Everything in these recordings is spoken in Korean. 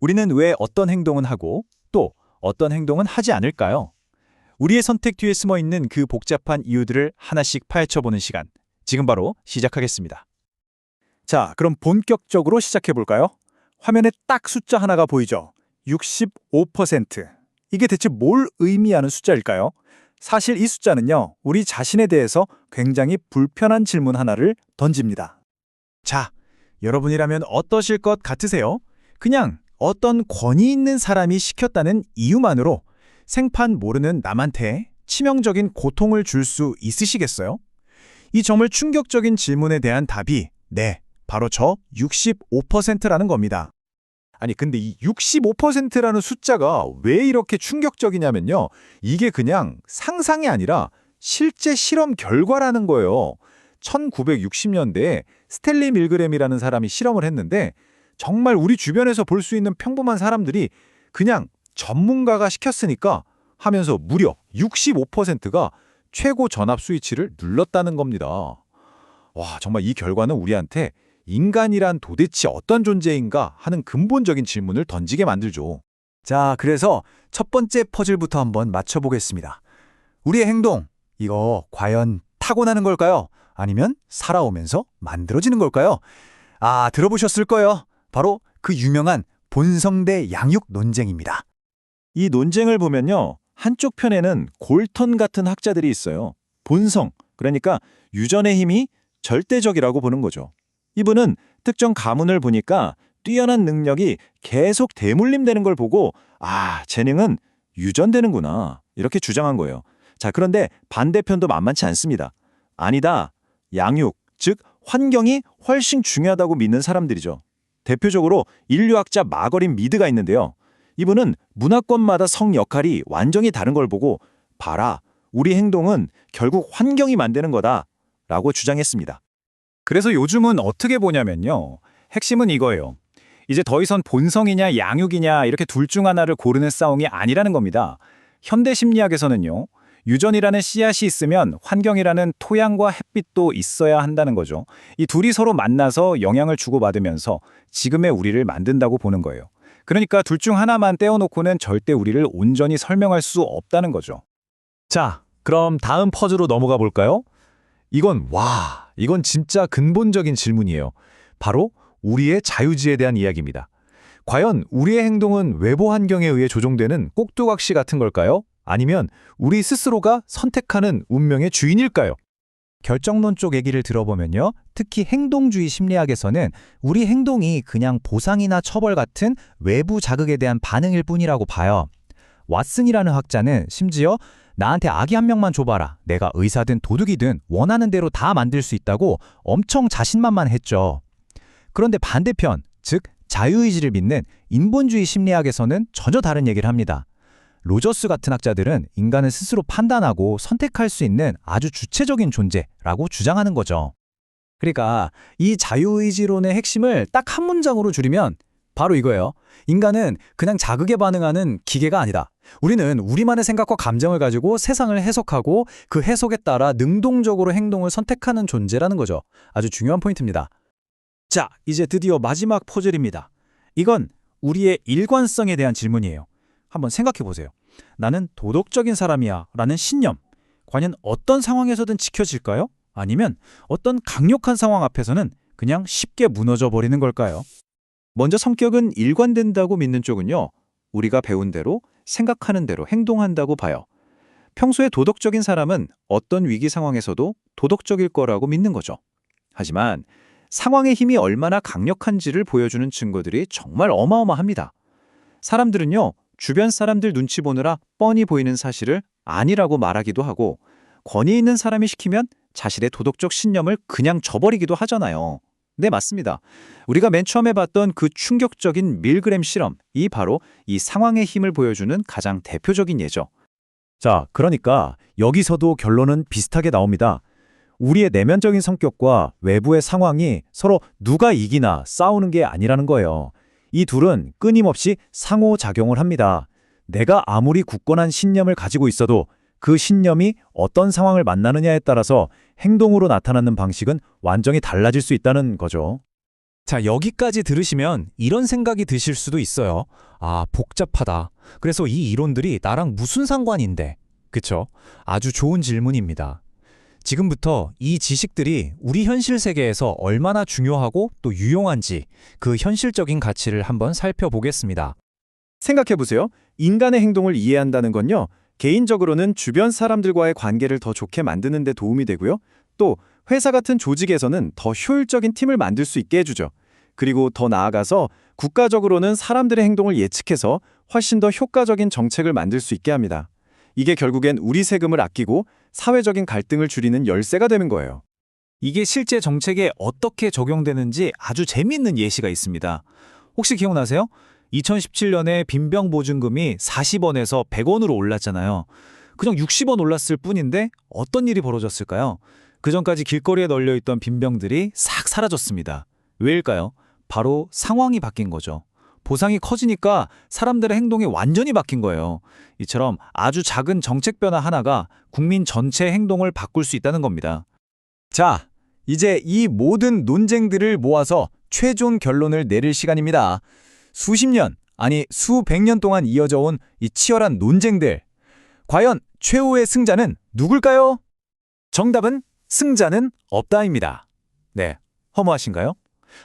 우리는 왜 어떤 행동은 하고 또 어떤 행동은 하지 않을까요? 우리의 선택 뒤에 숨어 있는 그 복잡한 이유들을 하나씩 파헤쳐보는 시간. 지금 바로 시작하겠습니다. 자, 그럼 본격적으로 시작해 볼까요? 화면에 딱 숫자 하나가 보이죠? 65%. 이게 대체 뭘 의미하는 숫자일까요? 사실 이 숫자는요, 우리 자신에 대해서 굉장히 불편한 질문 하나를 던집니다. 자, 여러분이라면 어떠실 것 같으세요? 그냥 어떤 권위 있는 사람이 시켰다는 이유만으로 생판 모르는 남한테 치명적인 고통을 줄 수 있으시겠어요? 이 정말 충격적인 질문에 대한 답이 네, 바로 저 65%라는 겁니다. 아니, 근데 이 65%라는 숫자가 왜 이렇게 충격적이냐면요. 이게 그냥 상상이 아니라 실제 실험 결과라는 거예요. 1960년대에 스탠리 밀그램이라는 사람이 실험을 했는데 정말 우리 주변에서 볼 수 있는 평범한 사람들이 그냥 전문가가 시켰으니까 하면서 무려 65%가 최고 전압 스위치를 눌렀다는 겁니다. 와, 정말 이 결과는 우리한테 인간이란 도대체 어떤 존재인가 하는 근본적인 질문을 던지게 만들죠. 자, 그래서 첫 번째 퍼즐부터 한번 맞춰보겠습니다. 우리의 행동, 이거 과연 타고나는 걸까요? 아니면 살아오면서 만들어지는 걸까요? 아, 들어보셨을 거예요. 바로 그 유명한 본성 대 양육 논쟁입니다. 이 논쟁을 보면요. 한쪽 편에는 골턴 같은 학자들이 있어요. 본성, 그러니까 유전의 힘이 절대적이라고 보는 거죠. 이분은 특정 가문을 보니까 뛰어난 능력이 계속 대물림되는 걸 보고 아, 재능은 유전되는구나 이렇게 주장한 거예요. 자, 그런데 반대편도 만만치 않습니다. 아니다. 양육, 즉 환경이 훨씬 중요하다고 믿는 사람들이죠. 대표적으로 인류학자 마거린 미드가 있는데요. 이분은 문화권마다 성 역할이 완전히 다른 걸 보고 봐라, 우리 행동은 결국 환경이 만드는 거다라고 주장했습니다. 그래서 요즘은 어떻게 보냐면요. 핵심은 이거예요. 이제 더 이상 본성이냐 양육이냐 이렇게 둘 중 하나를 고르는 싸움이 아니라는 겁니다. 현대 심리학에서는요. 유전이라는 씨앗이 있으면 환경이라는 토양과 햇빛도 있어야 한다는 거죠. 이 둘이 서로 만나서 영향을 주고받으면서 지금의 우리를 만든다고 보는 거예요. 그러니까 둘 중 하나만 떼어놓고는 절대 우리를 온전히 설명할 수 없다는 거죠. 자, 그럼 다음 퍼즐로 넘어가 볼까요? 이건 진짜 근본적인 질문이에요. 바로 우리의 자유지에 대한 이야기입니다. 과연 우리의 행동은 외부 환경에 의해 조종되는 꼭두각시 같은 걸까요? 아니면 우리 스스로가 선택하는 운명의 주인일까요? 결정론 쪽 얘기를 들어보면요. 특히 행동주의 심리학에서는 우리 행동이 그냥 보상이나 처벌 같은 외부 자극에 대한 반응일 뿐이라고 봐요. 왓슨이라는 학자는 심지어 나한테 아기 한 명만 줘봐라. 내가 의사든 도둑이든 원하는 대로 다 만들 수 있다고 엄청 자신만만했죠. 그런데 반대편, 즉 자유의지를 믿는 인본주의 심리학에서는 전혀 다른 얘기를 합니다. 로저스 같은 학자들은 인간은 스스로 판단하고 선택할 수 있는 아주 주체적인 존재라고 주장하는 거죠. 그러니까 이 자유의지론의 핵심을 딱 한 문장으로 줄이면 바로 이거예요. 인간은 그냥 자극에 반응하는 기계가 아니다. 우리는 우리만의 생각과 감정을 가지고 세상을 해석하고 그 해석에 따라 능동적으로 행동을 선택하는 존재라는 거죠. 아주 중요한 포인트입니다. 자, 이제 드디어 마지막 퍼즐입니다. 이건 우리의 일관성에 대한 질문이에요. 한번 생각해 보세요. 나는 도덕적인 사람이야 라는 신념. 과연 어떤 상황에서든 지켜질까요? 아니면 어떤 강력한 상황 앞에서는 그냥 쉽게 무너져 버리는 걸까요? 먼저 성격은 일관된다고 믿는 쪽은요. 우리가 배운 대로, 생각하는 대로 행동한다고 봐요. 평소에 도덕적인 사람은 어떤 위기 상황에서도 도덕적일 거라고 믿는 거죠. 하지만 상황의 힘이 얼마나 강력한지를 보여주는 증거들이 정말 어마어마합니다. 사람들은요. 주변 사람들 눈치 보느라 뻔히 보이는 사실을 아니라고 말하기도 하고 권위 있는 사람이 시키면 자신의 도덕적 신념을 그냥 저버리기도 하잖아요. 네, 맞습니다. 우리가 맨 처음에 봤던 그 충격적인 밀그램 실험, 이 바로 이 상황의 힘을 보여주는 가장 대표적인 예죠. 자, 그러니까 여기서도 결론은 비슷하게 나옵니다. 우리의 내면적인 성격과 외부의 상황이 서로 누가 이기나 싸우는 게 아니라는 거예요. 이 둘은 끊임없이 상호작용을 합니다. 내가 아무리 굳건한 신념을 가지고 있어도 그 신념이 어떤 상황을 만나느냐에 따라서 행동으로 나타나는 방식은 완전히 달라질 수 있다는 거죠. 자, 여기까지 들으시면 이런 생각이 드실 수도 있어요. 아, 복잡하다. 그래서 이 이론들이 나랑 무슨 상관인데? 그쵸? 아주 좋은 질문입니다. 지금부터 이 지식들이 우리 현실 세계에서 얼마나 중요하고 또 유용한지 그 현실적인 가치를 한번 살펴보겠습니다. 생각해보세요. 인간의 행동을 이해한다는 건요, 개인적으로는 주변 사람들과의 관계를 더 좋게 만드는 데 도움이 되고요. 또 회사 같은 조직에서는 더 효율적인 팀을 만들 수 있게 해주죠. 그리고 더 나아가서 국가적으로는 사람들의 행동을 예측해서 훨씬 더 효과적인 정책을 만들 수 있게 합니다. 이게 결국엔 우리 세금을 아끼고 사회적인 갈등을 줄이는 열쇠가 되는 거예요. 이게 실제 정책에 어떻게 적용되는지 아주 재미있는 예시가 있습니다. 혹시 기억나세요? 2017년에 빈병보증금이 40원에서 100원으로 올랐잖아요. 그냥 60원 올랐을 뿐인데 어떤 일이 벌어졌을까요? 그전까지 길거리에 널려있던 빈병들이 싹 사라졌습니다. 왜일까요? 바로 상황이 바뀐 거죠. 보상이 커지니까 사람들의 행동이 완전히 바뀐 거예요. 이처럼 아주 작은 정책 변화 하나가 국민 전체의 행동을 바꿀 수 있다는 겁니다. 자, 이제 이 모든 논쟁들을 모아서 최종 결론을 내릴 시간입니다. 수십 년, 아니 수백 년 동안 이어져 온 이 치열한 논쟁들. 과연 최후의 승자는 누굴까요? 정답은 승자는 없다입니다. 네, 허무하신가요?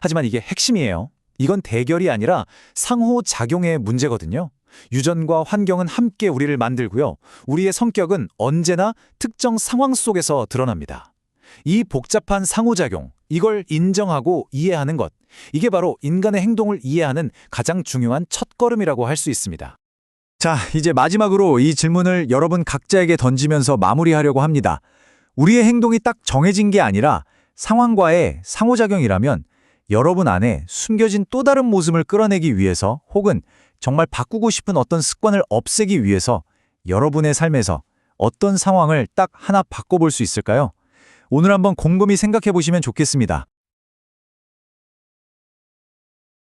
하지만 이게 핵심이에요. 이건 대결이 아니라 상호작용의 문제거든요. 유전과 환경은 함께 우리를 만들고요. 우리의 성격은 언제나 특정 상황 속에서 드러납니다. 이 복잡한 상호작용, 이걸 인정하고 이해하는 것, 이게 바로 인간의 행동을 이해하는 가장 중요한 첫걸음이라고 할 수 있습니다. 자, 이제 마지막으로 이 질문을 여러분 각자에게 던지면서 마무리하려고 합니다. 우리의 행동이 딱 정해진 게 아니라 상황과의 상호작용이라면 여러분 안에 숨겨진 또 다른 모습을 끌어내기 위해서 혹은 정말 바꾸고 싶은 어떤 습관을 없애기 위해서 여러분의 삶에서 어떤 상황을 딱 하나 바꿔볼 수 있을까요? 오늘 한번 곰곰이 생각해 보시면 좋겠습니다.